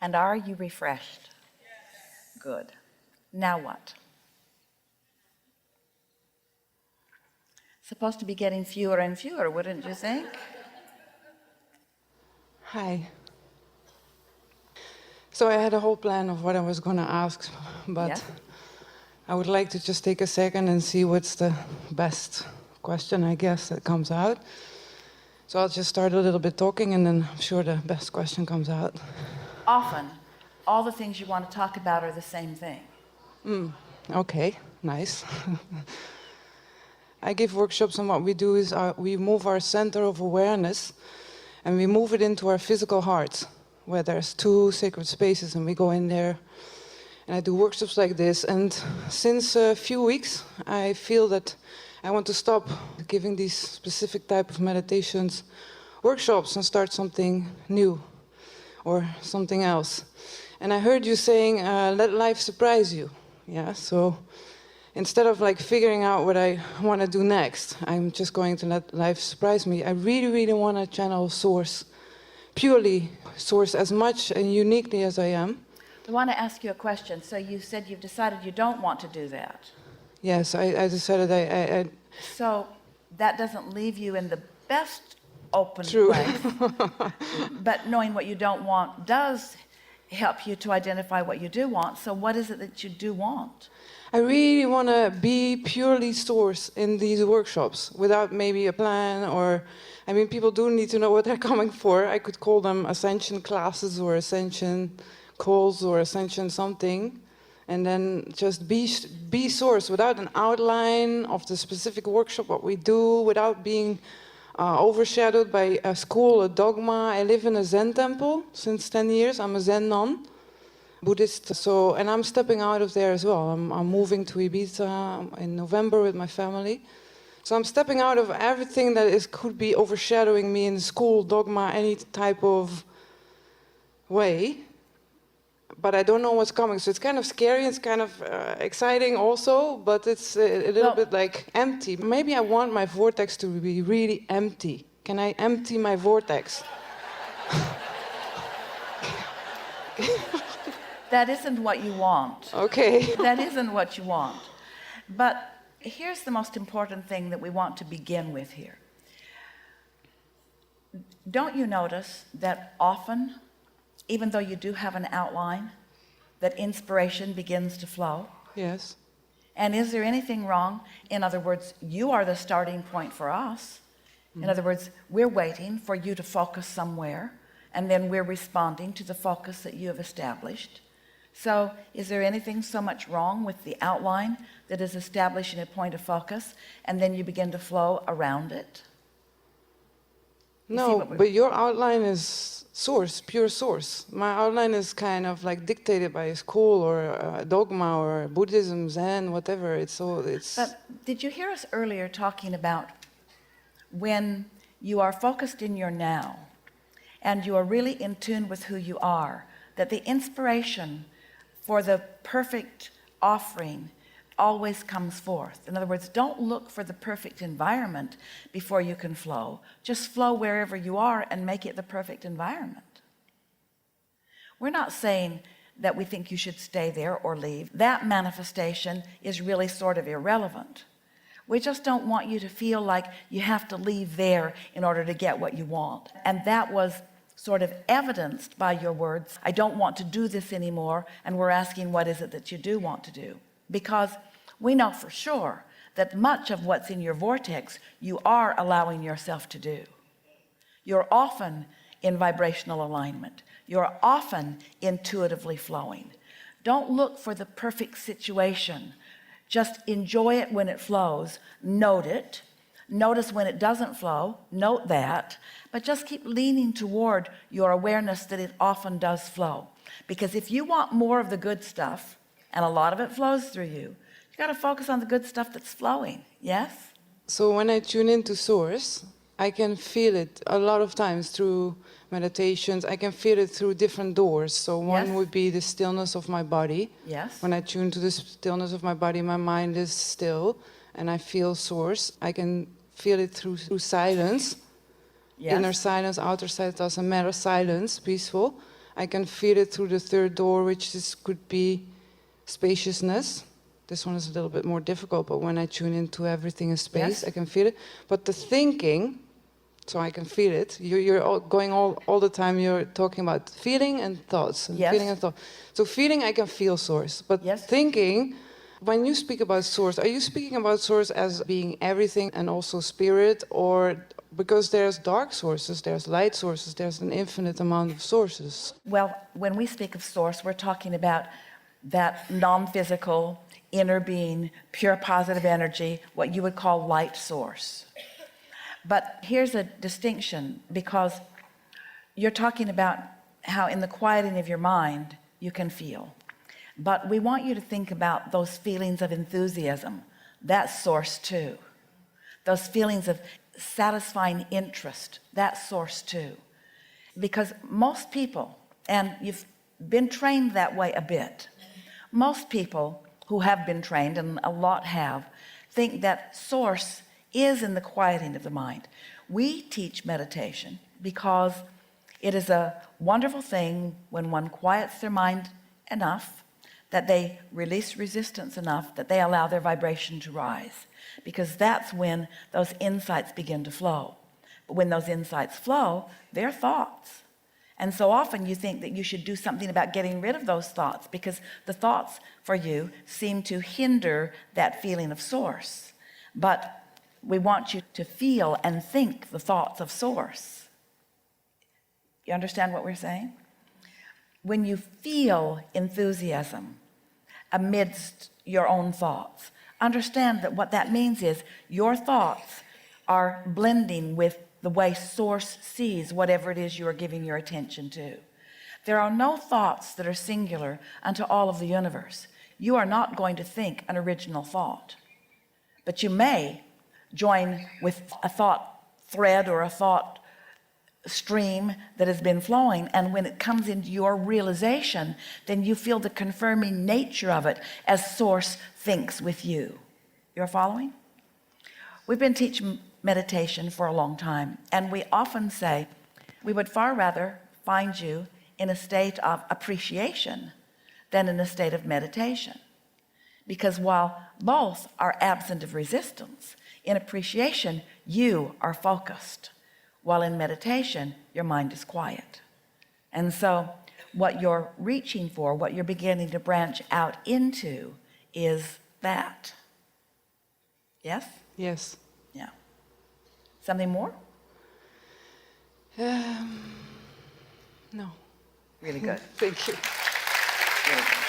And are you refreshed? Yes. Good. Now what? Supposed to be getting fewer and fewer, wouldn't you think? Hi. So I had a whole plan of what I was going to ask, but Yes. I would like to just take a second and see what's the best question, I guess, that comes out. So I'll just start a little bit talking, and then I'm sure the best question comes out. Often, all the things you want to talk about are the same thing. Okay, nice. I give workshops, and what we do is we move our center of awareness, and we move it into our physical heart, where there's 2 sacred spaces, and we go in there. And I do workshops like this, and since a few weeks, I feel that I want to stop giving these specific type of meditations workshops and start something new or something else. And I heard you saying, let life surprise you. Yeah, so instead of like figuring out what I want to do next, I'm just going to let life surprise me. I really, really want to channel Source, purely Source, as much and uniquely as I am. I want to ask you a question. So you said you've decided you don't want to do that. Yes, I decided I So that doesn't leave you in the best open True. place. But knowing what you don't want does help you to identify what you do want. So what is it that you do want? I really want to be purely Source in these workshops without maybe a plan or, I mean, people do need to know what they're coming for. I could call them ascension classes or ascension calls or ascension something, and then just be Source without an outline of the specific workshop, what we do, without being overshadowed by a school, a dogma. I live in a Zen temple since 10 years. I'm a Zen nun, Buddhist, and I'm stepping out of there as well. I'm moving to Ibiza in November with my family. So I'm stepping out of everything that could be overshadowing me in school, dogma, any type of way. But I don't know what's coming, so it's kind of scary, it's kind of exciting also, but it's a little bit like empty. Maybe I want my vortex to be really empty. Can I empty my vortex? That isn't what you want. Okay. That isn't what you want. But here's the most important thing that we want to begin with here. Don't you notice that often, even though you do have an outline, that inspiration begins to flow? Yes. And is there anything wrong? In other words, you are the starting point for us. In other words, we're waiting for you to focus somewhere, and then we're responding to the focus that you have established. So is there anything so much wrong with the outline that is establishing a point of focus, and then you begin to flow around it? No, but your outline is Source, pure Source. My outline is kind of like dictated by a school or a dogma or Buddhism, Zen, whatever. But did you hear us earlier talking about when you are focused in your now and you are really in tune with who you are, that the inspiration for the perfect offering always comes forth? In other words, don't look for the perfect environment before you can flow. Just flow wherever you are and make it the perfect environment. We're not saying that we think you should stay there or leave. That manifestation is really sort of irrelevant. We just don't want you to feel like you have to leave there in order to get what you want. And that was sort of evidenced by your words, I don't want to do this anymore, and we're asking, what is it that you do want to do? Because we know for sure that much of what's in your vortex you are allowing yourself to do. You're often in vibrational alignment. You're often intuitively flowing. Don't look for the perfect situation. Just enjoy it when it flows. Note it. Notice when it doesn't flow. Note that. But just keep leaning toward your awareness that it often does flow. Because if you want more of the good stuff, and a lot of it flows through you, you got to focus on the good stuff that's flowing. Yes? So when I tune into Source, I can feel it a lot of times through meditations. I can feel it through different doors. So one would be the stillness of my body. Yes. When I tune to the stillness of my body, my mind is still and I feel Source. I can feel it through silence. Yes. Inner silence, outer silence, doesn't matter. Silence, peaceful. I can feel it through the third door, which could be spaciousness. This one is a little bit more difficult, but when I tune into everything in space, Yes. I can feel it. But the thinking, so I can feel it. You're all the time, you're talking about feeling and thoughts. And Yes. feeling and thought. So feeling, I can feel source. But Yes. thinking, when you speak about source, are you speaking about source as being everything and also spirit? Or because there's dark sources, there's light sources, there's an infinite amount of sources? Well, when we speak of source, we're talking about that non-physical, inner being, pure positive energy, what you would call light source. But here's a distinction, because you're talking about how in the quieting of your mind you can feel. But we want you to think about those feelings of enthusiasm. That's source too. Those feelings of satisfying interest, that's source too. Because most people, and you've been trained that way a bit, most people who have been trained, and a lot have, think that source is in the quieting of the mind. We teach meditation because it is a wonderful thing when one quiets their mind enough that they release resistance enough that they allow their vibration to rise, because that's when those insights begin to flow. But when those insights flow, they're thoughts. And so often you think that you should do something about getting rid of those thoughts, because the thoughts for you seem to hinder that feeling of source. But we want you to feel and think the thoughts of source. You understand what we're saying? When you feel enthusiasm amidst your own thoughts, understand that what that means is your thoughts are blending with the way source sees whatever it is you are giving your attention to. There are no thoughts that are singular unto all of the universe. You are not going to think an original thought, but you may join with a thought thread or a thought stream that has been flowing, and when it comes into your realization, then you feel the confirming nature of it as source thinks with you. You're following? We've been teaching meditation for a long time, and we often say we would far rather find you in a state of appreciation than in a state of meditation, because while both are absent of resistance, in appreciation you are focused, while in meditation your mind is quiet. And so what you're reaching for, what you're beginning to branch out into, is that. Yes? Yes. Yeah. Something more? No. Really good. Thank you. Really good.